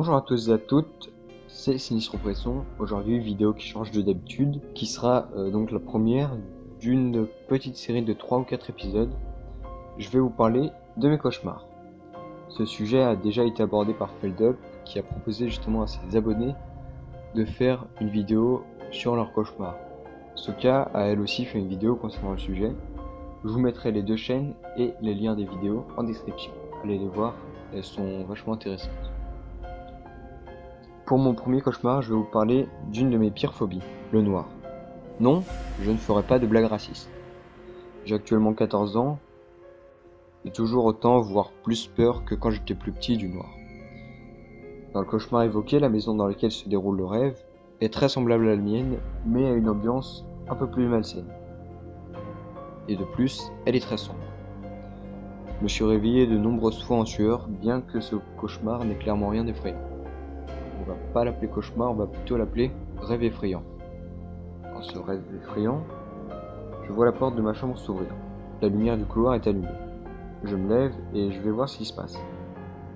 Bonjour à tous et à toutes, c'est Sinistre Presson. Aujourd'hui, vidéo qui change de d'habitude, qui sera donc la première d'une petite série de 3 ou 4 épisodes. Je vais vous parler de mes cauchemars. Ce sujet a déjà été abordé par Feldup, qui a proposé justement à ses abonnés de faire une vidéo sur leurs cauchemars. Soka a elle aussi fait une vidéo concernant le sujet. Je vous mettrai les deux chaînes et les liens des vidéos en description. Allez les voir, elles sont vachement intéressantes. Pour mon premier cauchemar, je vais vous parler d'une de mes pires phobies, le noir. Non, je ne ferai pas de blagues racistes. J'ai actuellement 14 ans, et toujours autant, voire plus peur que quand j'étais plus petit du noir. Dans le cauchemar évoqué, la maison dans laquelle se déroule le rêve est très semblable à la mienne, mais a une ambiance un peu plus malsaine. Et de plus, elle est très sombre. Je me suis réveillé de nombreuses fois en sueur, bien que ce cauchemar n'ait clairement rien d'effrayant. On va pas l'appeler cauchemar, on va plutôt l'appeler rêve effrayant. Dans ce rêve effrayant, je vois la porte de ma chambre s'ouvrir. La lumière du couloir est allumée. Je me lève et je vais voir ce qui se passe.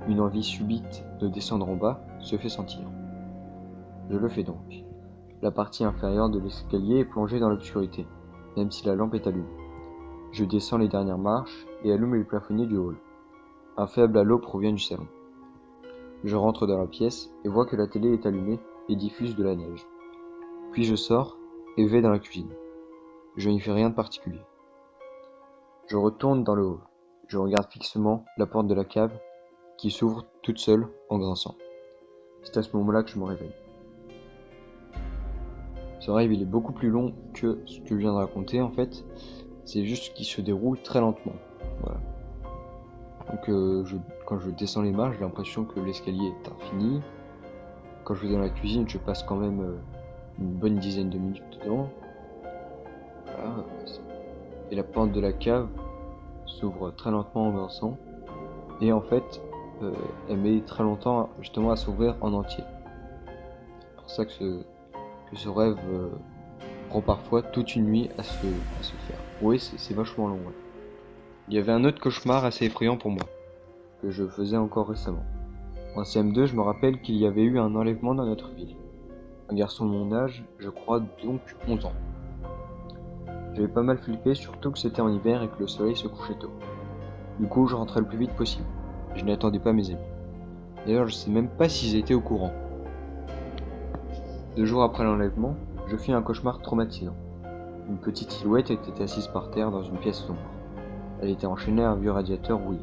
Une envie subite de descendre en bas se fait sentir. Je le fais donc. La partie inférieure de l'escalier est plongée dans l'obscurité, même si la lampe est allumée. Je descends les dernières marches et allume les plafonniers du hall. Un faible halo provient du salon. Je rentre dans la pièce et vois que la télé est allumée et diffuse de la neige. Puis je sors et vais dans la cuisine. Je n'y fais rien de particulier. Je retourne dans le hall. Je regarde fixement la porte de la cave qui s'ouvre toute seule en grinçant. C'est à ce moment-là que je me réveille. Ce rêve il est beaucoup plus long que ce que je viens de raconter en fait. C'est juste qu'il se déroule très lentement. Voilà. Donc quand je descends les marches, j'ai l'impression que l'escalier est infini. Quand je vais dans la cuisine, je passe quand même une bonne dizaine de minutes dedans. Voilà. Et la porte de la cave s'ouvre très lentement en grinçant. Et en fait, elle met très longtemps justement à s'ouvrir en entier. C'est pour ça que ce rêve prend parfois toute une nuit à se faire. Oui, c'est vachement long. Ouais. Il y avait un autre cauchemar assez effrayant pour moi, que je faisais encore récemment. En CM2, je me rappelle qu'il y avait eu un enlèvement dans notre ville. Un garçon de mon âge, je crois donc 11 ans. J'avais pas mal flippé, surtout que c'était en hiver et que le soleil se couchait tôt. Du coup, je rentrais le plus vite possible. Je n'attendais pas mes amis. D'ailleurs, je sais même pas s'ils étaient au courant. 2 jours après l'enlèvement, je fis un cauchemar traumatisant. Une petite silhouette était assise par terre dans une pièce sombre. Elle était enchaînée à un vieux radiateur rouillé.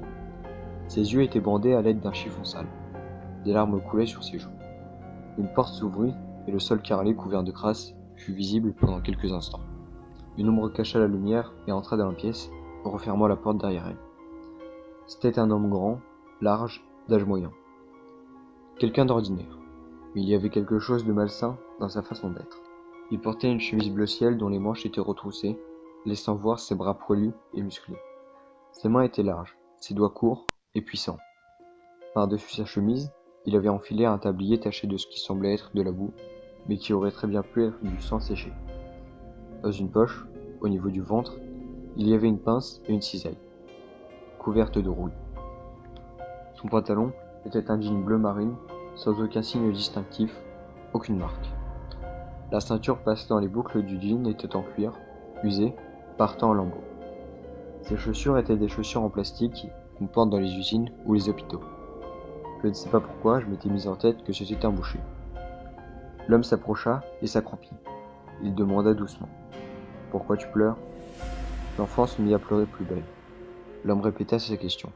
Ses yeux étaient bandés à l'aide d'un chiffon sale. Des larmes coulaient sur ses joues. Une porte s'ouvrit et le sol carrelé couvert de crasse fut visible pendant quelques instants. Une ombre cacha la lumière et entra dans la pièce, refermant la porte derrière elle. C'était un homme grand, large, d'âge moyen. Quelqu'un d'ordinaire, mais il y avait quelque chose de malsain dans sa façon d'être. Il portait une chemise bleu ciel dont les manches étaient retroussées, laissant voir ses bras poilus et musclés. Ses mains étaient larges, ses doigts courts et puissants. Par-dessus sa chemise, il avait enfilé un tablier taché de ce qui semblait être de la boue, mais qui aurait très bien pu être du sang séché. Dans une poche, au niveau du ventre, il y avait une pince et une cisaille, couverte de rouille. Son pantalon était un jean bleu marine, sans aucun signe distinctif, aucune marque. La ceinture passée dans les boucles du jean était en cuir, usée, partant en lambeaux. Ses chaussures étaient des chaussures en plastique qu'on porte dans les usines ou les hôpitaux. Je ne sais pas pourquoi, je m'étais mis en tête que c'était un boucher. L'homme s'approcha et s'accroupit. Il demanda doucement. « Pourquoi tu pleures ?» L'enfant se mit à pleurer plus belle. L'homme répéta sa question.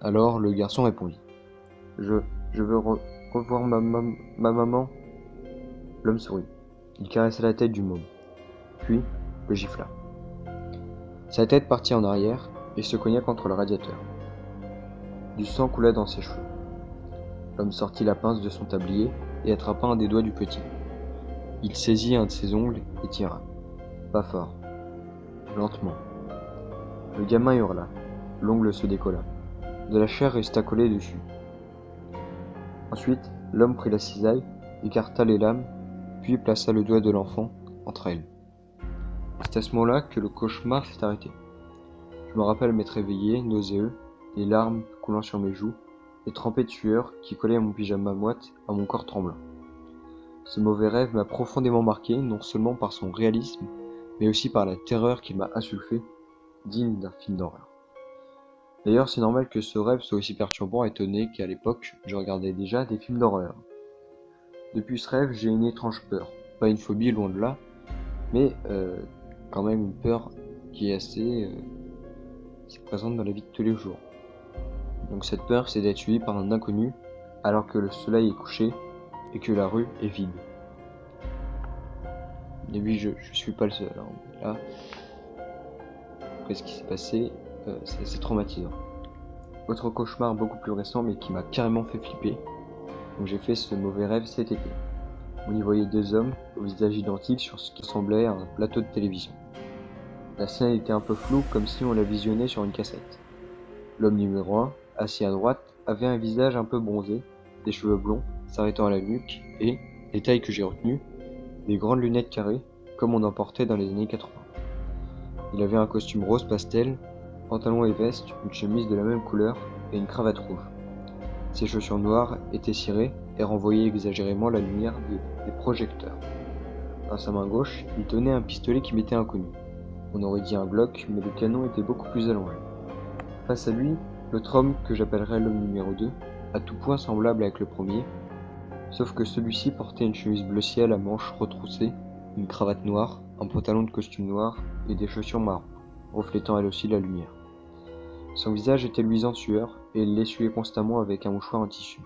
Alors le garçon répondit. « Je veux revoir ma maman. » L'homme sourit. Il caressa la tête du môme. Puis, le gifla. Sa tête partit en arrière et se cogna contre le radiateur. Du sang coula dans ses cheveux. L'homme sortit la pince de son tablier et attrapa un des doigts du petit. Il saisit un de ses ongles et tira. Pas fort. Lentement. Le gamin hurla. L'ongle se décolla. De la chair resta collée dessus. Ensuite, l'homme prit la cisaille, écarta les lames, puis plaça le doigt de l'enfant entre elles. C'est à ce moment-là que le cauchemar s'est arrêté. Je me rappelle m'être réveillé, nauséeux, les larmes coulant sur mes joues, et trempé de sueur qui collait à mon pyjama moite, à mon corps tremblant. Ce mauvais rêve m'a profondément marqué, non seulement par son réalisme, mais aussi par la terreur qu'il m'a insufflée, digne d'un film d'horreur. D'ailleurs, c'est normal que ce rêve soit aussi perturbant et étonné qu'à l'époque, je regardais déjà des films d'horreur. Depuis ce rêve, j'ai une étrange peur. Pas une phobie, loin de là, mais quand même une peur qui est assez présente dans la vie de tous les jours. Donc cette peur, c'est d'être suivi par un inconnu alors que le soleil est couché et que la rue est vide. Au début, je suis pas le seul. Hein. Là, après ce qui s'est passé, c'est assez traumatisant. Autre cauchemar beaucoup plus récent, mais qui m'a carrément fait flipper. Donc j'ai fait ce mauvais rêve cet été. On y voyait deux hommes au visage identique sur ce qui ressemblait à un plateau de télévision. La scène était un peu floue, comme si on la visionnait sur une cassette. L'homme numéro 1, assis à droite, avait un visage un peu bronzé, des cheveux blonds s'arrêtant à la nuque et, détail que j'ai retenu, des grandes lunettes carrées, comme on en portait dans les années 80. Il avait un costume rose pastel, pantalon et veste, une chemise de la même couleur et une cravate rouge. Ses chaussures noires étaient cirées et renvoyaient exagérément la lumière des projecteurs. Dans sa main gauche, il tenait un pistolet qui m'était inconnu. On aurait dit un Glock, mais le canon était beaucoup plus allongé. Face à lui, l'autre homme, que j'appellerais l'homme numéro 2, à tout point semblable avec le premier, sauf que celui-ci portait une chemise bleu ciel à manches retroussées, une cravate noire, un pantalon de costume noir et des chaussures marron, reflétant elle aussi la lumière. Son visage était luisant de sueur et il l'essuyait constamment avec un mouchoir en tissu.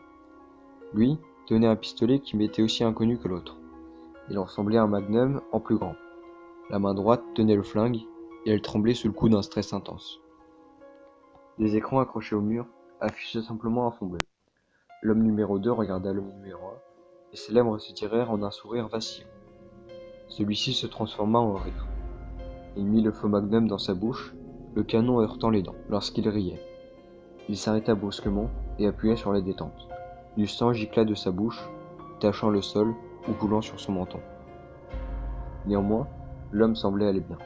Lui tenait un pistolet qui m'était aussi inconnu que l'autre. Il ressemblait à un magnum en plus grand. La main droite tenait le flingue et elle tremblait sous le coup d'un stress intense. Des écrans accrochés au mur affichaient simplement un fond bleu. L'homme numéro 2 regarda l'homme numéro 1 et ses lèvres se tirèrent en un sourire vacillant. Celui-ci se transforma en rire. Il mit le faux magnum dans sa bouche, le canon heurtant les dents, lorsqu'il riait. Il s'arrêta brusquement et appuya sur la détente. Du sang gicla de sa bouche, tachant le sol ou coulant sur son menton. Néanmoins, l'homme semblait aller bien.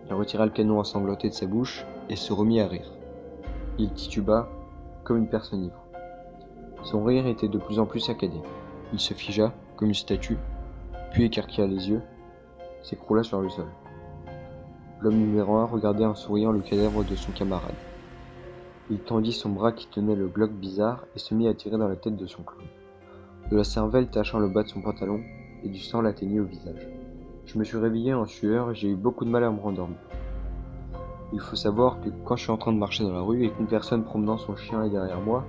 Il retira le canon ensanglanté de sa bouche et se remit à rire. Il tituba comme une personne ivre. Son rire était de plus en plus saccadé. Il se figea comme une statue, puis écarquilla les yeux, s'écroula sur le sol. L'homme numéro 1 regardait en souriant le cadavre de son camarade. Il tendit son bras qui tenait le Glock bizarre et se mit à tirer dans la tête de son clown. De la cervelle tachant le bas de son pantalon et du sang l'atteignit au visage. Je me suis réveillé en sueur et j'ai eu beaucoup de mal à me rendormir. Il faut savoir que quand je suis en train de marcher dans la rue et qu'une personne promenant son chien est derrière moi,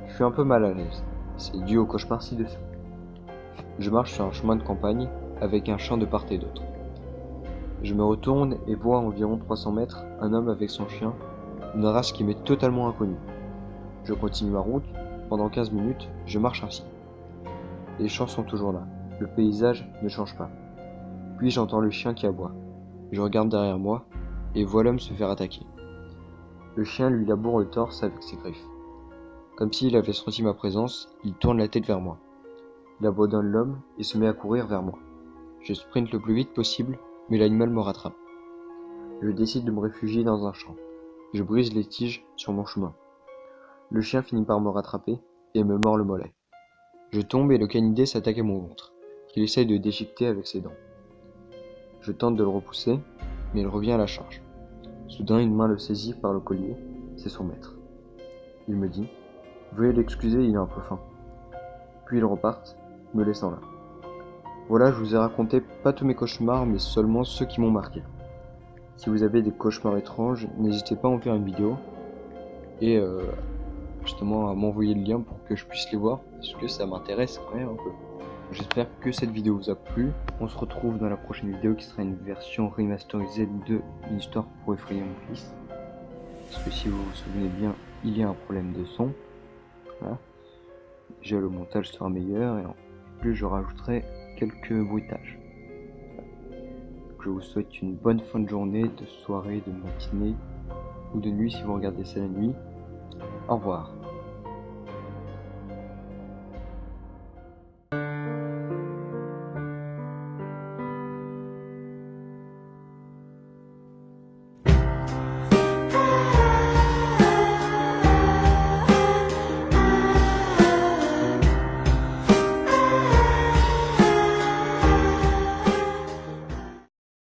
je suis un peu mal à l'aise. C'est dû au cauchemar ci-dessous. Je marche sur un chemin de campagne avec un champ de part et d'autre. Je me retourne et vois à environ 300 mètres un homme avec son chien, une race qui m'est totalement inconnue. Je continue ma route, pendant 15 minutes, je marche ainsi. Les champs sont toujours là, le paysage ne change pas. Puis j'entends le chien qui aboie. Je regarde derrière moi et vois l'homme se faire attaquer. Le chien lui laboure le torse avec ses griffes. Comme s'il avait senti ma présence, il tourne la tête vers moi. Il abandonne l'homme et se met à courir vers moi. Je sprinte le plus vite possible, mais l'animal me rattrape. Je décide de me réfugier dans un champ. Je brise les tiges sur mon chemin. Le chien finit par me rattraper et me mord le mollet. Je tombe et le canidé s'attaque à mon ventre, qu'il essaye de déchiqueter avec ses dents. Je tente de le repousser, mais il revient à la charge. Soudain, une main le saisit par le collier, c'est son maître. Il me dit « Veuillez l'excuser, il est un peu faim. » Puis ils repartent, me laissant là. Voilà, je vous ai raconté pas tous mes cauchemars, mais seulement ceux qui m'ont marqué. Si vous avez des cauchemars étranges, n'hésitez pas à en faire une vidéo et justement à m'envoyer le lien pour que je puisse les voir, parce que ça m'intéresse quand même un peu. J'espère que cette vidéo vous a plu. On se retrouve dans la prochaine vidéo qui sera une version remasterisée de Une histoire pour effrayer mon fils. Parce que si vous vous souvenez bien, il y a un problème de son. Voilà. Déjà le montage sera meilleur et en plus je rajouterai quelques bruitages. Je vous souhaite une bonne fin de journée, de soirée, de matinée ou de nuit si vous regardez ça la nuit. Au revoir.